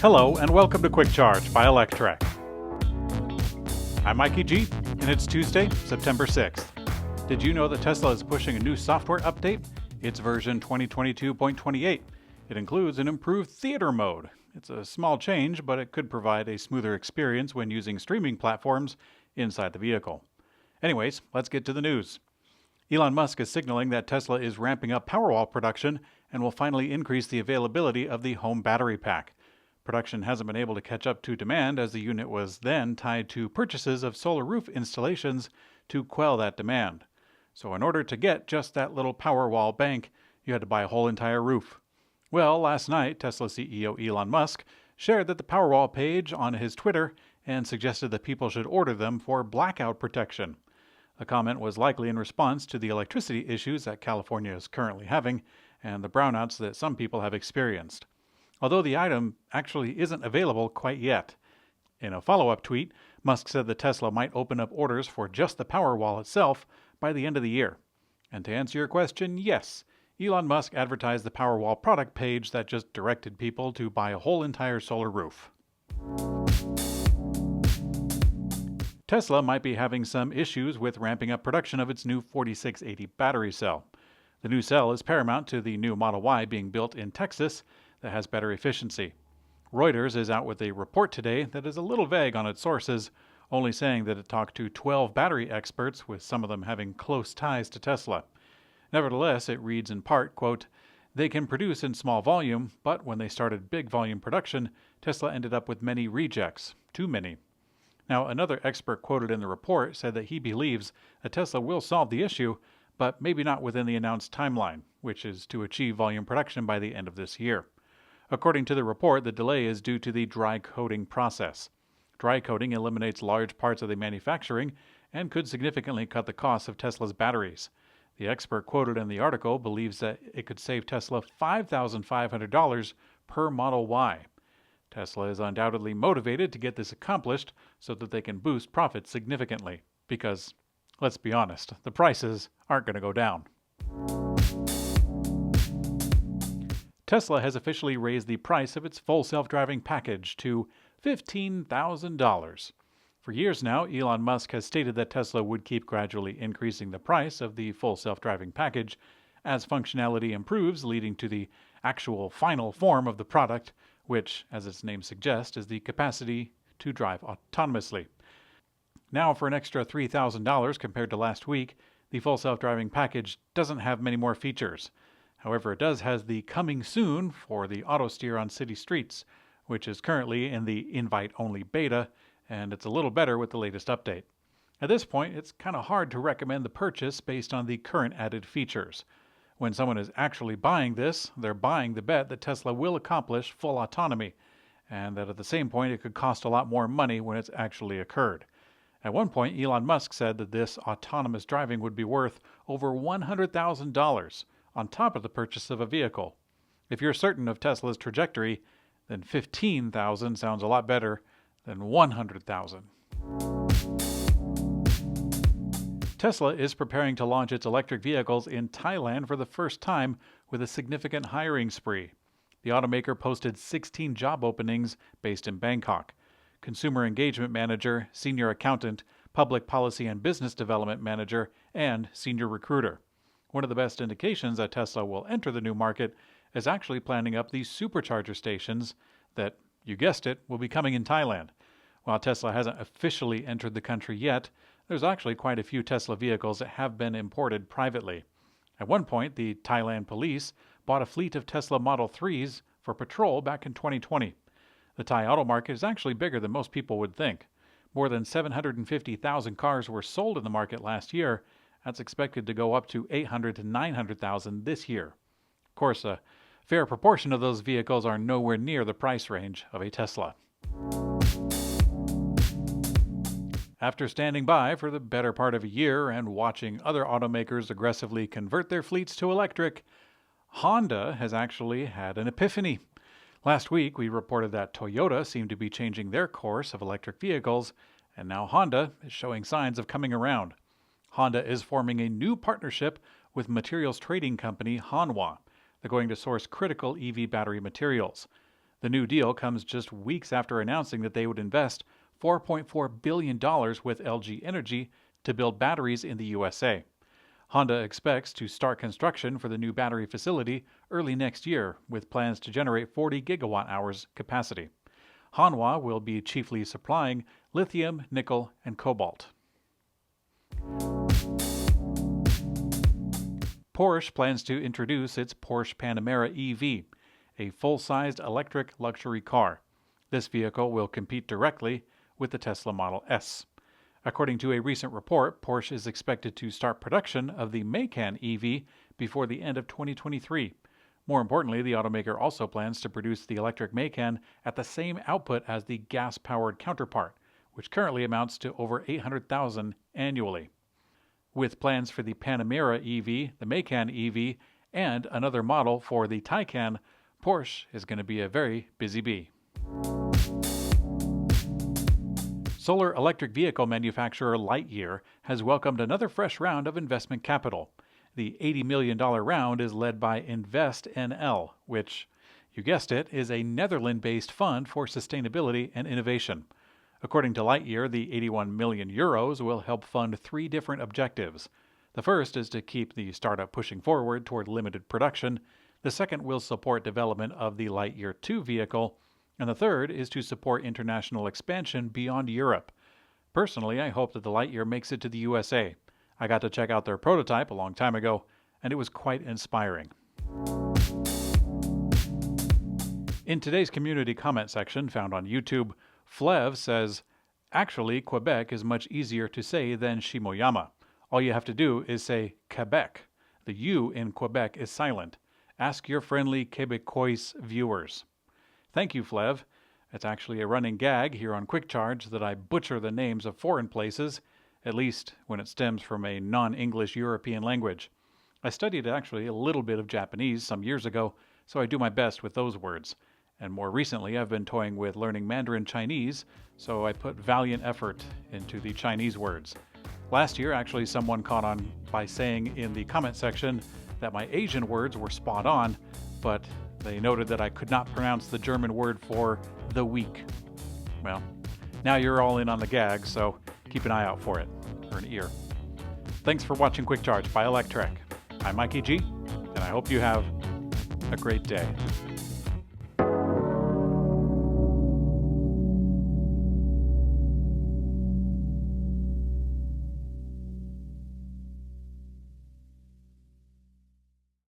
Hello and welcome to Quick Charge by Electrek. I'm Mikey G, and it's Tuesday, September 6th. Did you know that Tesla is pushing a new software update? It's version 2022.28. It includes an improved theater mode. It's a small change, but it could provide a smoother experience when using streaming platforms inside the vehicle. Anyways, let's get to the news. Elon Musk is signaling that Tesla is ramping up Powerwall production and will finally increase the availability of the home battery pack. Production hasn't been able to catch up to demand as the unit was then tied to purchases of solar roof installations to quell that demand. So in order to get just that little Powerwall bank, you had to buy a whole entire roof. Well, last night, Tesla CEO Elon Musk shared that the Powerwall page on his Twitter and suggested that people should order them for blackout protection. The comment was likely in response to the electricity issues that California is currently having and the brownouts that some people have experienced. Although the item actually isn't available quite yet. In a follow-up tweet, Musk said that Tesla might open up orders for just the Powerwall itself by the end of the year. And to answer your question, yes, Elon Musk advertised the Powerwall product page that just directed people to buy a whole entire solar roof. Tesla might be having some issues with ramping up production of its new 4680 battery cell. The new cell is paramount to the new Model Y being built in Texas that has better efficiency. Reuters is out with a report today that is a little vague on its sources, only saying that it talked to 12 battery experts, with some of them having close ties to Tesla. Nevertheless, it reads in part, quote, "They can produce in small volume, but when they started big volume production, Tesla ended up with many rejects, too many." Now, another expert quoted in the report said that he believes that Tesla will solve the issue, but maybe not within the announced timeline, which is to achieve volume production by the end of this year. According to the report, the delay is due to the dry coating process. Dry coating eliminates large parts of the manufacturing and could significantly cut the cost of Tesla's batteries. The expert quoted in the article believes that it could save Tesla $5,500 per Model Y. Tesla is undoubtedly motivated to get this accomplished so that they can boost profits significantly, because, let's be honest, the prices aren't going to go down. Tesla has officially raised the price of its full self-driving package to $15,000. For years now, Elon Musk has stated that Tesla would keep gradually increasing the price of the full self-driving package as functionality improves, leading to the actual final form of the product, which, as its name suggests, is the capacity to drive autonomously. Now, for an extra $3,000 compared to last week, the full self-driving package doesn't have many more features. However, it does have the coming soon for the auto steer on city streets, which is currently in the invite-only beta, and it's a little better with the latest update. At this point, it's kind of hard to recommend the purchase based on the current added features. When someone is actually buying this, they're buying the bet that Tesla will accomplish full autonomy, and that at the same point it could cost a lot more money when it's actually occurred. At one point, Elon Musk said that this autonomous driving would be worth over $100,000 on top of the purchase of a vehicle. If you're certain of Tesla's trajectory, then $15,000 sounds a lot better than $100,000. Tesla is preparing to launch its electric vehicles in Thailand for the first time with a significant hiring spree. The automaker posted 16 job openings based in Bangkok. Consumer Engagement Manager, Senior Accountant, Public Policy and Business Development Manager, and Senior Recruiter. One of the best indications that Tesla will enter the new market is actually planning up these supercharger stations that, you guessed it, will be coming in Thailand. While Tesla hasn't officially entered the country yet, there's actually quite a few Tesla vehicles that have been imported privately. At one point, the Thailand police bought a fleet of Tesla Model 3s for patrol back in 2020. The Thai auto market is actually bigger than most people would think. More than 750,000 cars were sold in the market last year. That's expected to go up to 800,000 to 900,000 this year. Of course, a fair proportion of those vehicles are nowhere near the price range of a Tesla. After standing by for the better part of a year and watching other automakers aggressively convert their fleets to electric, Honda has actually had an epiphany. Last week, we reported that Toyota seemed to be changing their course of electric vehicles, and now Honda is showing signs of coming around. Honda is forming a new partnership with materials trading company Hanwa. They're going to source critical EV battery materials. The new deal comes just weeks after announcing that they would invest $4.4 billion with LG Energy to build batteries in the USA. Honda expects to start construction for the new battery facility early next year, with plans to generate 40 gigawatt-hours capacity. Hanwa will be chiefly supplying lithium, nickel, and cobalt. Porsche plans to introduce its Porsche Panamera EV, a full-sized electric luxury car. This vehicle will compete directly with the Tesla Model S. According to a recent report, Porsche is expected to start production of the Macan EV before the end of 2023. More importantly, the automaker also plans to produce the electric Macan at the same output as the gas-powered counterpart, which currently amounts to over 800,000 annually. With plans for the Panamera EV, the Macan EV, and another model for the Taycan, Porsche is going to be a very busy bee. Solar electric vehicle manufacturer Lightyear has welcomed another fresh round of investment capital. The $80 million round is led by Invest NL, which, you guessed it, is a Netherlands-based fund for sustainability and innovation. According to Lightyear, the 81 million euros will help fund 3 different objectives. The first is to keep the startup pushing forward toward limited production. The second will support development of the Lightyear 2 vehicle. And the third is to support international expansion beyond Europe. Personally, I hope that the Lightyear makes it to the USA. I got to check out their prototype a long time ago, and it was quite inspiring. In today's community comment section found on YouTube, Flev says, "Actually, Quebec is much easier to say than Shimoyama. All you have to do is say Quebec. The U in Quebec is silent. Ask your friendly Quebecois viewers." Thank you, Flev. It's actually a running gag here on Quick Charge that I butcher the names of foreign places, at least when it stems from a non-English European language. I studied actually a little bit of Japanese some years ago, so I do my best with those words. And more recently, I've been toying with learning Mandarin Chinese, so I put valiant effort into the Chinese words. Last year, actually, someone caught on by saying in the comment section that my Asian words were spot on, but they noted that I could not pronounce the German word for the week. Well, now you're all in on the gag, so keep an eye out for it, or an ear. Thanks for watching Quick Charge by Electrek. I'm Mikey G, and I hope you have a great day.